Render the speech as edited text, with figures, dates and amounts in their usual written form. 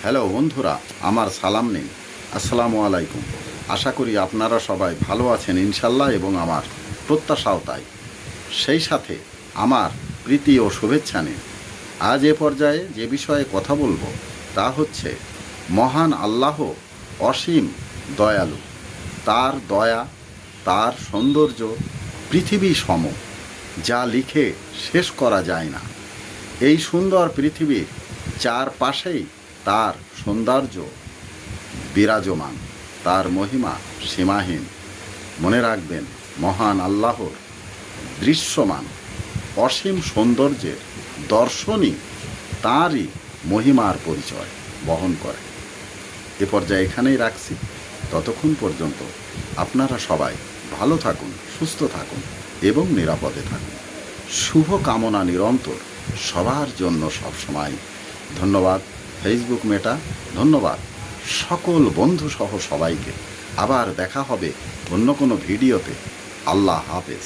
Hello বন্ধুরা, আমার সালাম নিন। আসসালামু আলাইকুম। আশা করি আপনারা সবাই ভালো আছেন ইনশাল্লাহ, এবং আমার প্রত্যাশাও তাই। সেই সাথে আমার প্রীতি ও শুভেচ্ছা নিন। আজ এ পর্যায়ে যে বিষয়ে কথা বলবো তা হচ্ছে মহান আল্লাহ অসীম দয়ালু। তার দয়া, তার সৌন্দর্য পৃথিবী সম, যা লিখে শেষ করা যায় না। এই সুন্দর পৃথিবীর চারপাশেই তার সৌন্দর্য বিরাজমান, তার মহিমা সীমাহীন। মনে রাখবেন, মহান আল্লাহর দৃশ্যমান অসীম সৌন্দর্যের দর্শনই তাঁরই মহিমার পরিচয় বহন করে। এ পর্যায়ে এখানেই রাখছি। ততক্ষণ পর্যন্ত আপনারা সবাই ভালো থাকুন, সুস্থ থাকুন এবং নিরাপদে থাকুন। শুভ কামনা নিরন্তর সবার জন্য সবসময়। ধন্যবাদ ফেসবুক মেটা, ধন্যবাদ সকল বন্ধুসহ সবাইকে। আবার দেখা হবে অন্য কোনো ভিডিওতে। আল্লাহ হাফেজ।